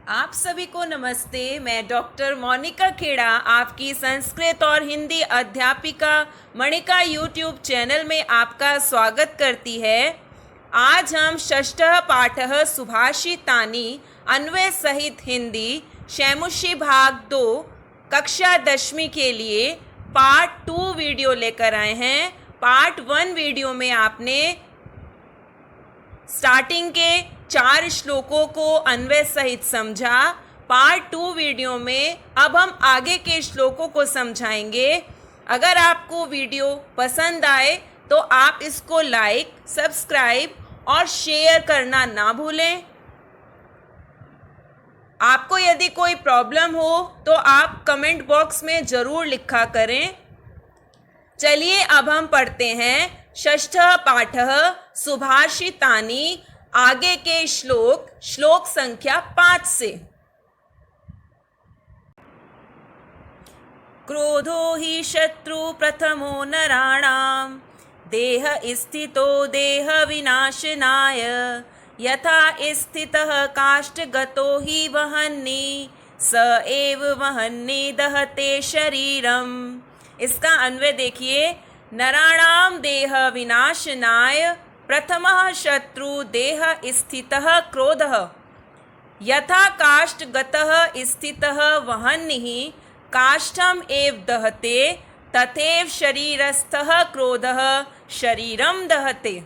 आप सभी को नमस्ते। मैं डॉक्टर मोनिका खेड़ा आपकी संस्कृत और हिंदी अध्यापिका मणिका यूट्यूब चैनल में आपका स्वागत करती है। आज हम षष्ठः पाठः सुभाषितानि अन्वय सहित हिंदी शैमुषी भाग 2 कक्षा 10वीं के लिए पार्ट 2 वीडियो लेकर आए हैं। पार्ट 1 वीडियो में आपने स्टार्टिंग के 4 श्लोकों को अन्वय सहित समझा। पार्ट 2 वीडियो में अब हम आगे के श्लोकों को समझाएंगे। अगर आपको वीडियो पसंद आए तो आप इसको लाइक, सब्सक्राइब और शेयर करना ना भूलें। आपको यदि कोई प्रॉब्लम हो तो आप कमेंट बॉक्स में ज़रूर लिखा करें। चलिए अब हम पढ़ते हैं षष्ठः पाठः सुभाषितानि, आगे के श्लोक संख्या 5 से। क्रोधो हि शत्रु प्रथमो नराणां, देह स्थितो देह विनाशनाय, यथा स्थितः काष्ठगतो हि वह्नि स एव वह्नि दहते शरीरम। इसका अन्वय देखिए। नराणाम देह विनाशनाय प्रथमः शत्रु देह स्थितः क्रोधः, यथा काष्ठगतः स्थितः वह्निः काष्ठम एव दहते तथैव शरीरस्थः क्रोधः शरीरम दहते।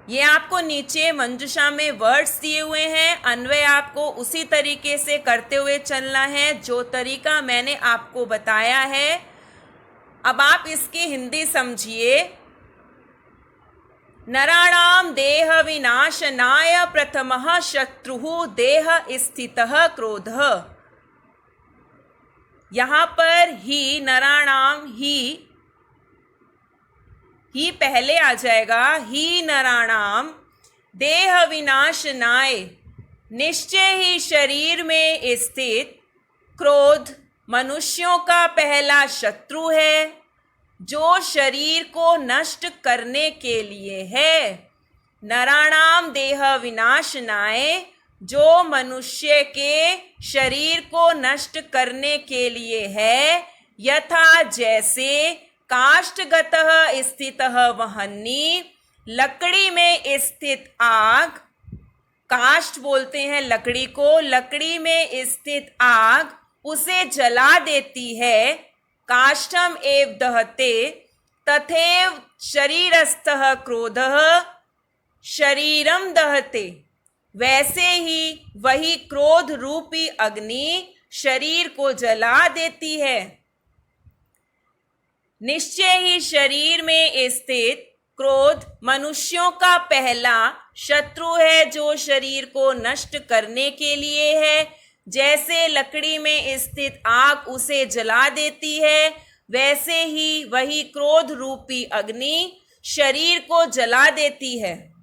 ये आपको नीचे मंजूषा में वर्ड्स दिए हुए हैं। अन्वय आपको उसी तरीके से करते हुए चलना है जो तरीका मैंने आपको बताया है। अब आप इसकी हिंदी समझिए। नराणाम देह विनाशनाय प्रथमः शत्रुः देह स्थितः क्रोधः। यहाँ पर ही नराणाम ही पहले आ जाएगा। ही नराणाम देह विनाशनाय, निश्चय ही शरीर में स्थित क्रोध मनुष्यों का पहला शत्रु है जो शरीर को नष्ट करने के लिए है। नराणाम देह विनाशनाय, जो मनुष्य के शरीर को नष्ट करने के लिए है। यथा जैसे काष्ठगतः स्थितः वह्नि, लकड़ी में स्थित आग, काष्ठ बोलते हैं लकड़ी को, लकड़ी में स्थित आग उसे जला देती है। काष्ठम एव दहते तथैव शरीरस्थः क्रोधः शरीरम दहते। वैसे ही वही क्रोध रूपी अग्नि शरीर को जला देती है। निश्चय ही शरीर में स्थित क्रोध मनुष्यों का पहला शत्रु है जो शरीर को नष्ट करने के लिए है। जैसे लकड़ी में स्थित आग उसे जला देती है, वैसे ही वही क्रोध रूपी अग्नि शरीर को जला देती है।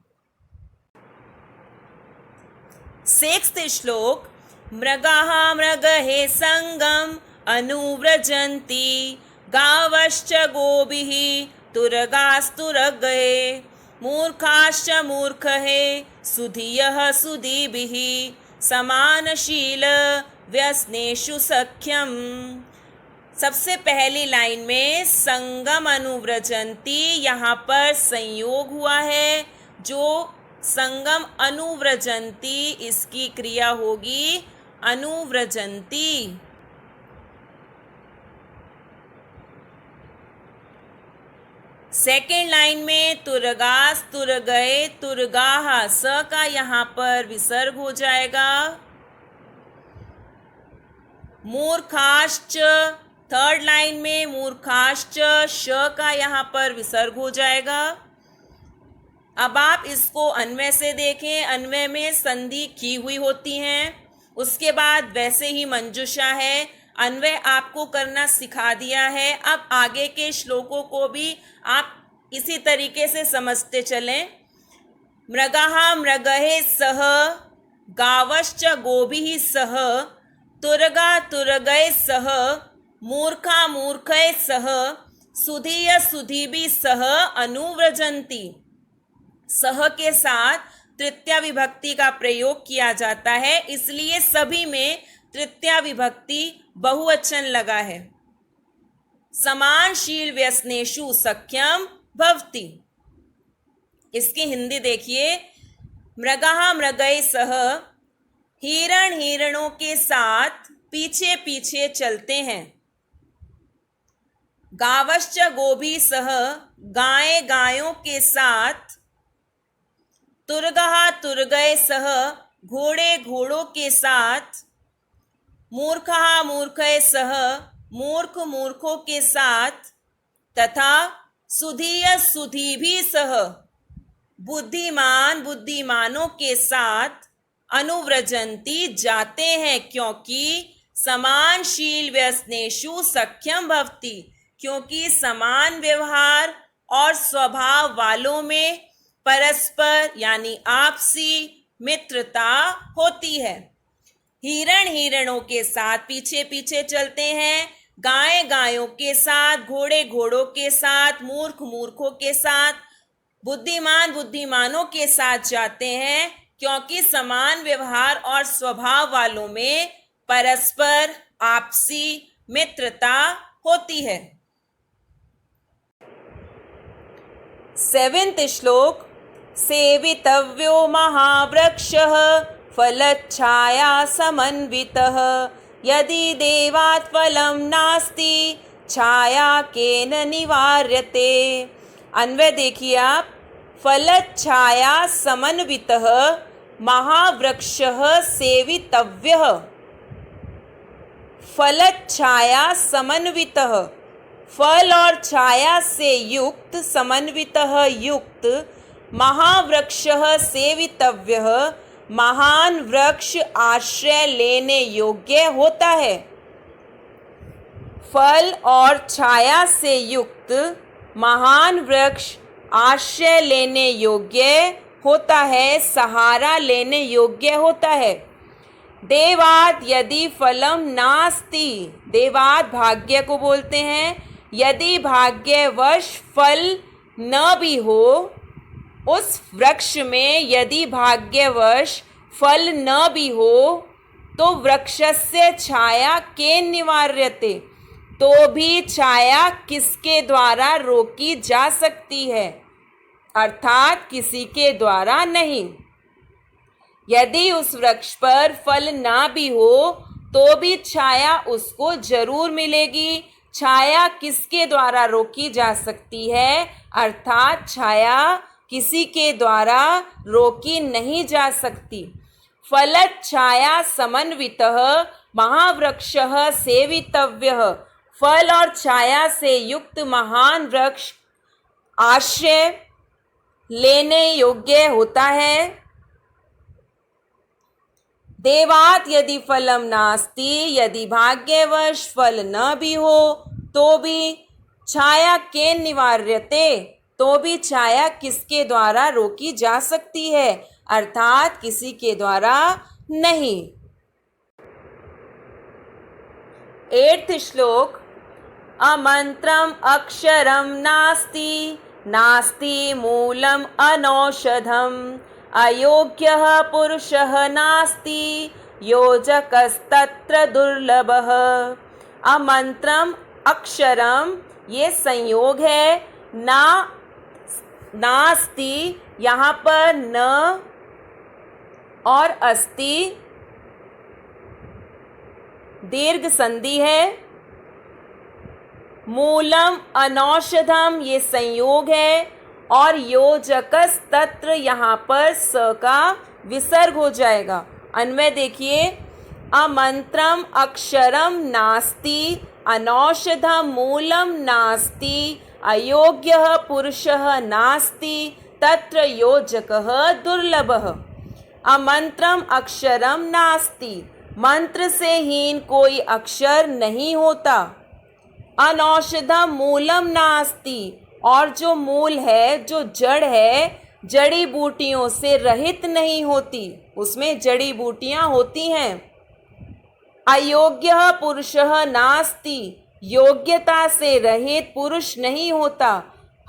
6th श्लोक। मृगाः मृगहे संगम अनुव्रजन्ति, गावश्च गोभिः तुरगास्तुरगये, मूर्खाश्च मूर्खहे सुधियः सुधीभिः, समानशील व्यसनेषु सख्यम। सबसे पहली लाइन में संगम अनुव्रजंती, यहाँ पर संयोग हुआ है। जो संगम अनुव्रजंती, इसकी क्रिया होगी अनुव्रजंती। सेकेंड लाइन में तुरगास तुरगए, तुरगाह, स का यहाँ पर विसर्ग हो जाएगा। मूर्खाश्च, थर्ड लाइन में मूर्खाश्च, श का यहाँ पर विसर्ग हो जाएगा। अब आप इसको अन्वय से देखें। अन्वय में संधि की हुई होती हैं। उसके बाद वैसे ही मंजूषा है। अन्वय आपको करना सिखा दिया है। अब आगे के श्लोकों को भी आप इसी तरीके से समझते चलें। मृगाः मृगहे सह, गावश्च गोभिः सह, तुरगा तुरगये सह, मूर्खा मूर्खये सह, सुधीय सुधीभिः सह अनुव्रजन्ति। सह के साथ तृतीया विभक्ति का प्रयोग किया जाता है, इसलिए सभी में तृतीया विभक्ति बहुवचन लगा है। समानशील व्यसनेषु सख्यम भवति। इसकी हिंदी देखिए, मृगः मृगैः सह, हिरण हिरणों के साथ पीछे पीछे चलते हैं। गावश्च गोभिः सह, गाय गायों के साथ। तुरगः तुरगैः सह, घोड़े घोड़ों के साथ। मूर्खः मूर्खैः सह, मूर्ख मूर्खों के साथ। तथा सुधीय सुधीभिः सह, बुद्धिमान बुद्धिमानों के साथ। अनुव्रजन्ति जाते हैं, क्योंकि समानशील व्यसनेषु सख्यम भवति, क्योंकि समान व्यवहार और स्वभाव वालों में परस्पर यानी आपसी मित्रता होती है। हिरण हिरणों के साथ पीछे पीछे चलते हैं, गाय गायों के साथ, घोड़े घोड़ों के साथ, मूर्ख मूर्खों के साथ, बुद्धिमान बुद्धिमानों के साथ जाते हैं, क्योंकि समान व्यवहार और स्वभाव वालों में परस्पर आपसी मित्रता होती है। 7th श्लोक। सेवितव्यो महावृक्षः फलच्छाया समन्वितः, यदि देवात् फलं नास्ति छाया केन निवार्यते। अन्वय देखिए आप, फलच्छाया समन्वितः महावृक्षः सेवितव्यः। फलच्छाया समन्वितः, फल और छाया से युक्त, समन्वितः युक्त, महावृक्षः सेवितव्यः, महान वृक्ष आश्रय लेने योग्य होता है। फल और छाया से युक्त महान वृक्ष आश्रय लेने योग्य होता है, सहारा लेने योग्य होता है। देवात् यदि फलम नास्ति, देवात् भाग्य को बोलते हैं। यदि भाग्यवश फल न भी हो, उस वृक्ष में यदि भाग्यवश फल न भी हो, तो वृक्षस्य छाया के निवार्यते, तो भी छाया किसके द्वारा रोकी जा सकती है, अर्थात किसी के द्वारा नहीं। यदि उस वृक्ष पर फल ना भी हो तो भी छाया उसको जरूर मिलेगी। छाया किसके द्वारा रोकी जा सकती है, अर्थात छाया किसी के द्वारा रोकी नहीं जा सकती। फलच्छाया समन्वितः महावृक्षः सेवितव्यः, फल और छाया से युक्त महान वृक्ष आश्रय लेने योग्य होता है। देवात् यदि फलम नास्ति, यदि भाग्यवश फल न भी हो तो भी छाया के निवार्यते, तो भी छाया किसके द्वारा रोकी जा सकती है, अर्थात किसी के द्वारा नहीं। 8th श्लोक। अमंत्रम अक्षरम नास्ति, नास्ति मूलम अनौषधम, अयोग्यः पुरुषः नास्ति, योजकस्तत्र दुर्लभः। अमंत्रम अक्षरम ये संयोग है। ना नास्ति यहाँ पर न और अस्ति दीर्घ संधि है। मूलम अनौषधम ये संयोग है और योजकस तत्र यहाँ पर स का विसर्ग हो जाएगा। अन्वय देखिए, अमंत्रम अक्षरम नास्ति, अनौषधम मूलम नास्ति, अयोग्यः पुरुषः नास्ति, तत्र योजकः दुर्लभः। अमंत्रम अक्षरम नास्ति, मंत्र से हीन कोई अक्षर नहीं होता। अनौषधम मूलम नास्ति, और जो मूल है, जो जड़ है, जड़ी बूटियों से रहित नहीं होती, उसमें जड़ी बूटियां होती हैं। अयोग्यः पुरुषः नास्ति, योग्यता से रहित पुरुष नहीं होता।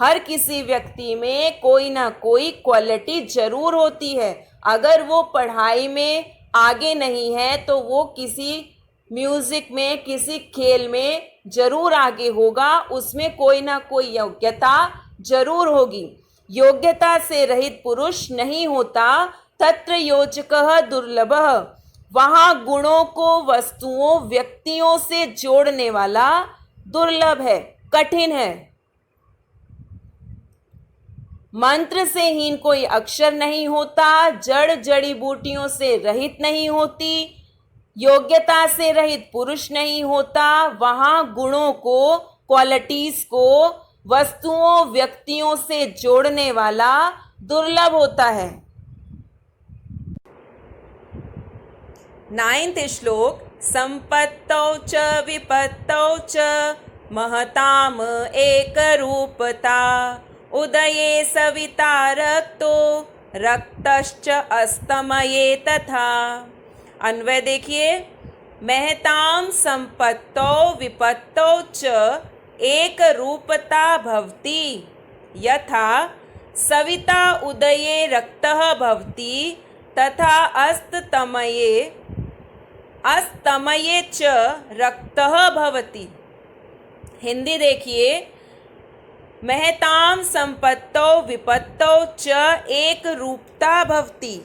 हर किसी व्यक्ति में कोई ना कोई क्वालिटी जरूर होती है। अगर वो पढ़ाई में आगे नहीं है तो वो किसी म्यूजिक में, किसी खेल में जरूर आगे होगा, उसमें कोई ना कोई योग्यता जरूर होगी। योग्यता से रहित पुरुष नहीं होता। तत्र योजकः दुर्लभः। वहाँ गुणों को वस्तुओं, व्यक्तियों से जोड़ने वाला दुर्लभ है, कठिन है। मंत्र से हीन कोई अक्षर नहीं होता। जड़ जड़ी बूटियों से रहित नहीं होती। योग्यता से रहित पुरुष नहीं होता। वहाँ गुणों को, क्वालिटीज को वस्तुओं, व्यक्तियों से जोड़ने वाला दुर्लभ होता है। 9th श्लोक। संपत्तौ च विपत्तौ च महताम एक रूपता उदये सविता रक्तो रक्तश्च अस्तमये तथा। अन्वय देखिए। महताम संपत्तौ विपत्तौ च एक रूपता भवति यथा सविता उदये रक्तः भवति तथा अस्तमये च रक्तः भवति। हिंदी देखिए। महताम संपत्तौ विपत्तौ च एक रूपता भवति।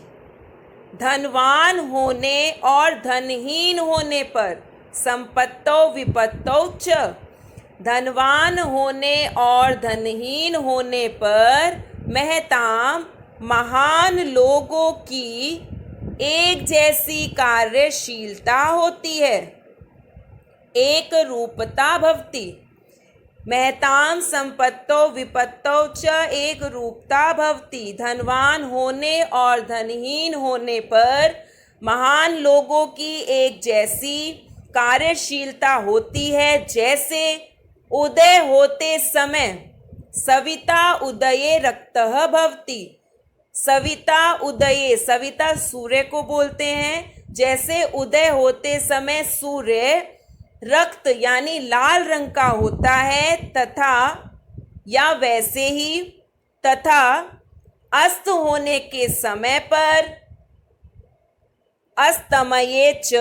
धनवान होने और धनहीन होने पर, संपत्तौ विपत्तौ च, धनवान होने और धनहीन होने पर, महताम महान लोगों की एक जैसी कार्यशीलता होती है, एक रूपता भवति। महताम संपत्तौ विपत्तौ च एक रूपता भवति। धनवान होने और धनहीन होने पर महान लोगों की एक जैसी कार्यशीलता होती है। जैसे उदय होते समय सविता उदये रक्तः भवति। सविता उदये, सविता सूर्य को बोलते हैं। जैसे उदय होते समय सूर्य रक्त यानी लाल रंग का होता है, तथा या वैसे ही, तथा अस्त होने के समय पर अस्तमये च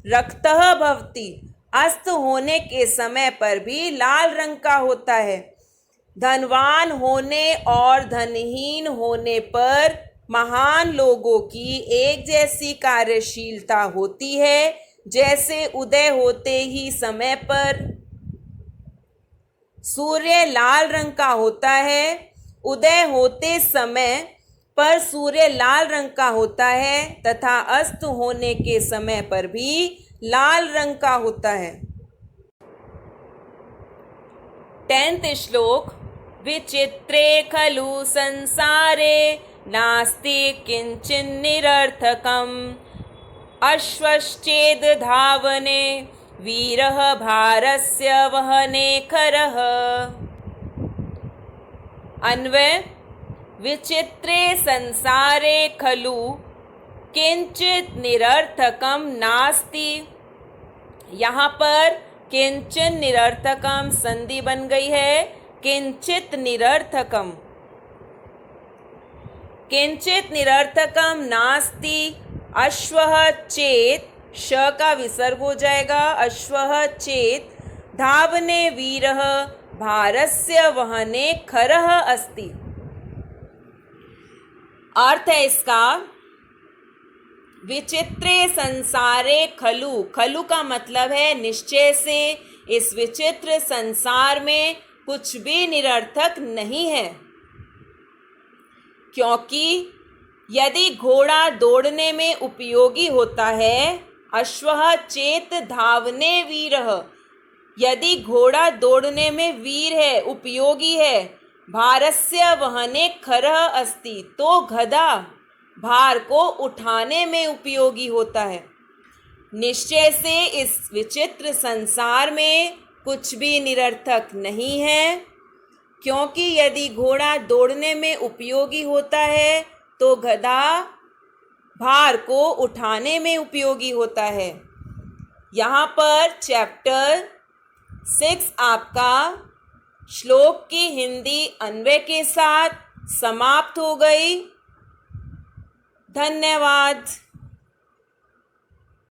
रक्तः भवति। अस्त होने के समय पर भी लाल रंग का होता है। धनवान होने और धनहीन होने पर महान लोगों की एक जैसी कार्यशीलता होती है। जैसे उदय होते ही समय पर सूर्य लाल रंग का होता है, उदय होते समय पर सूर्य लाल रंग का होता है, तथा अस्त होने के समय पर भी लाल रंग का होता है। 10th श्लोक। विचित्रे खलु संसारे नास्ति किंचिन्निरर्थकम् अश्वश्चेद धावने वीरः भारस्य वहने खरः। अन्वय। विचित्रे संसारे खलु किंचित निरर्थकम नास्ति। यहाँ पर किंचित निरर्थकम संधि बन गई है। किंचित निरर्थकम, किंचित निरर्थकम नास्ति। अश्वः चेत, श का विसर्ग हो जाएगा। अश्वः चेत धावने वीरः भारस्य वहने खरः अस्ति। अर्थ है इसका, विचित्रे संसारे खलु। खलु का मतलब है निश्चय से इस विचित्र संसार में कुछ भी निरर्थक नहीं है। क्योंकि यदि घोड़ा दौड़ने में उपयोगी होता है, अश्वः चेत धावने वीरः, यदि घोड़ा दौड़ने में वीर है, उपयोगी है, भारस्य वहने खरः अस्ति, तो गधा भार को उठाने में उपयोगी होता है। निश्चय से इस विचित्र संसार में कुछ भी निरर्थक नहीं है। क्योंकि यदि घोड़ा दौड़ने में उपयोगी होता है तो गधा भार को उठाने में उपयोगी होता है। यहाँ पर चैप्टर 6 आपका श्लोक की हिंदी अन्वय के साथ समाप्त हो गई। धन्यवाद।